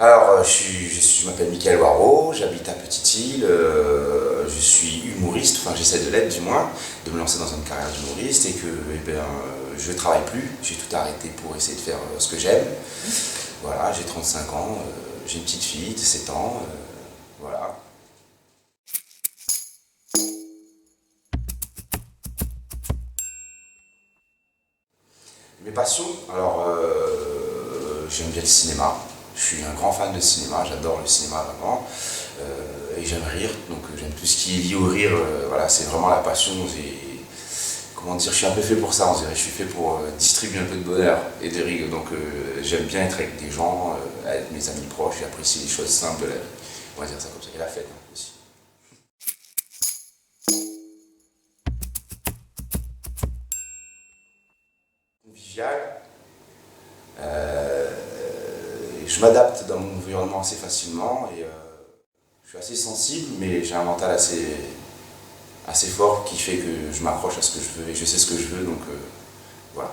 Alors, je m'appelle Mickaël Waro, j'habite à Petite-Île, je suis humoriste, enfin j'essaie de l'être du moins, de me lancer dans une carrière d'humoriste et que je ne travaille plus, j'ai tout arrêté pour essayer de faire ce que j'aime. Voilà, j'ai 35 ans, j'ai une petite fille de 7 ans, voilà. Mes passions, alors j'aime bien le cinéma, je suis un grand fan de cinéma, j'adore le cinéma vraiment, et j'aime rire, donc j'aime tout ce qui est lié au rire, voilà, c'est vraiment la passion, comment dire, je suis un peu fait pour ça, on dirait, je suis fait pour distribuer un peu de bonheur et de rire, donc j'aime bien être avec des gens, avec mes amis proches et apprécier les choses simples de la vie, on va dire ça comme ça, et la fête aussi. Convivial. Je m'adapte dans mon environnement assez facilement et je suis assez sensible, mais j'ai un mental assez fort qui fait que je m'accroche à ce que je veux et je sais ce que je veux, donc voilà.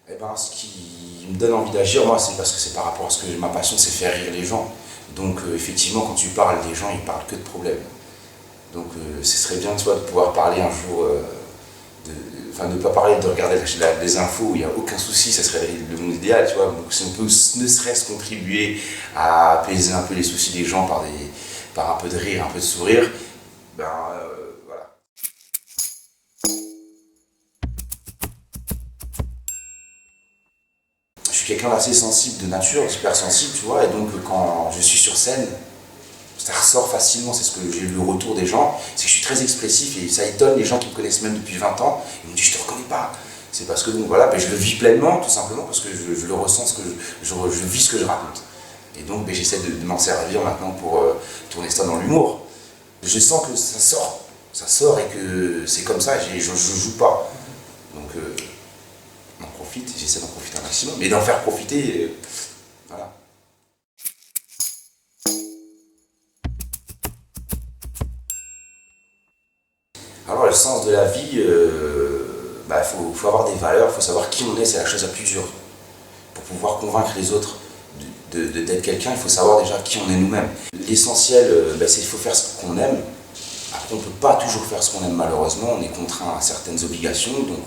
Et ben, ce qui me donne envie d'agir, moi, c'est parce que c'est par rapport à ce que ma passion, c'est faire rire les gens. Donc effectivement, quand tu parles, les gens, ils parlent que de problèmes. Donc ce serait bien, tu vois, de pouvoir parler un jour, enfin ne pas parler de regarder les infos, il n'y a aucun souci, ça serait le monde idéal, tu vois. Donc si on peut ne serait-ce contribuer à apaiser un peu les soucis des gens par un peu de rire, un peu de sourire, ben voilà. Je suis quelqu'un d'assez sensible de nature, hyper sensible, tu vois, et donc quand je suis sur scène, ça ressort facilement, c'est ce que j'ai eu le retour des gens, c'est que je suis très expressif et ça étonne les gens qui me connaissent même depuis 20 ans, ils me disent je te reconnais pas. C'est parce que bon, voilà, ben, je le vis pleinement, tout simplement, parce que je le ressens, je vis ce que je raconte. Et donc ben, j'essaie de m'en servir maintenant pour tourner ça dans l'humour. Je sens que ça sort et que c'est comme ça, je joue pas. Donc on en profite, j'essaie d'en profiter un maximum, mais d'en faire profiter, voilà. Alors le sens de la vie, bah, faut avoir des valeurs, il faut savoir qui on est, c'est la chose la plus dure. Pour pouvoir convaincre les autres d'être quelqu'un, il faut savoir déjà qui on est nous-mêmes. L'essentiel, bah, c'est qu'il faut faire ce qu'on aime. Après, on ne peut pas toujours faire ce qu'on aime malheureusement, on est contraint à certaines obligations, donc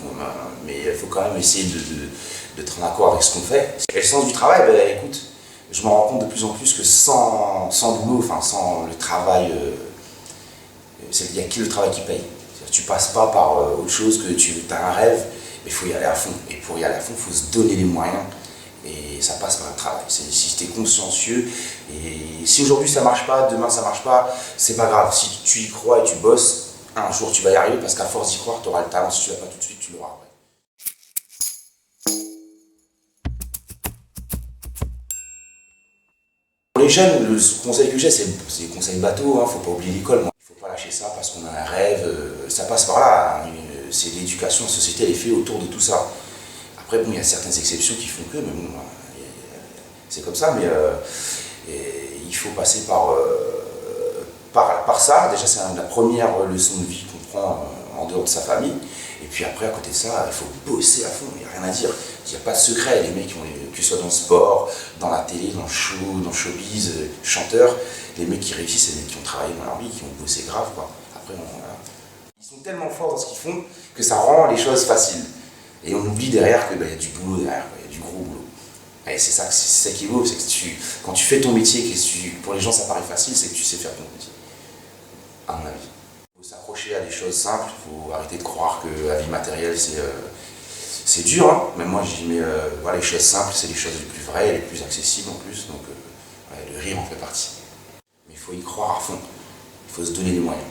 mais il faut quand même essayer d'être en accord avec ce qu'on fait. Et le sens du travail, bah, écoute, je me rends compte de plus en plus que sans boulot, enfin sans le travail, il n'y a que le travail qui paye. Tu passes pas par autre chose que tu as un rêve, mais il faut y aller à fond. Et pour y aller à fond, il faut se donner les moyens. Et ça passe par le travail. Si tu es consciencieux, et si aujourd'hui ça marche pas, demain ça marche pas, c'est pas grave. Si tu y crois et tu bosses, un jour tu vas y arriver parce qu'à force d'y croire, tu auras le talent. Si tu l'as pas tout de suite, tu l'auras après. Pour les jeunes, le conseil que j'ai, c'est le conseil bateau, hein, faut pas oublier l'école. Il faut pas lâcher ça parce qu'on a un rêve, ça passe par là. Hein, c'est l'éducation, la société, elle est faite autour de tout ça. Après, bon, il y a certaines exceptions qui font que, mais bon, c'est comme ça, mais il faut passer par ça. Déjà, c'est la première leçon de vie qu'on prend en dehors de sa famille. Et puis après, à côté de ça, il faut bosser à fond, il n'y a rien à dire. Il n'y a pas de secret. Les mecs, que ce soit dans le sport, dans la télé, dans le show, dans le showbiz, chanteurs, les mecs qui réussissent, c'est les mecs qui ont travaillé dans leur vie, qui ont bossé grave, quoi. Après, voilà. Ils sont tellement forts dans ce qu'ils font que ça rend les choses faciles. Et on oublie derrière qu'il y a du boulot derrière, il y a du gros boulot. Et c'est ça qui est beau, c'est que quand tu fais ton métier, pour les gens ça paraît facile, c'est que tu sais faire ton métier. À mon avis. Il faut s'accrocher à des choses simples, il faut arrêter de croire que la vie matérielle c'est dur, hein. Même moi je dis mais voilà, les choses simples c'est les choses les plus vraies, les plus accessibles en plus, donc ouais, le rire en fait partie. Mais il faut y croire à fond, il faut se donner les moyens.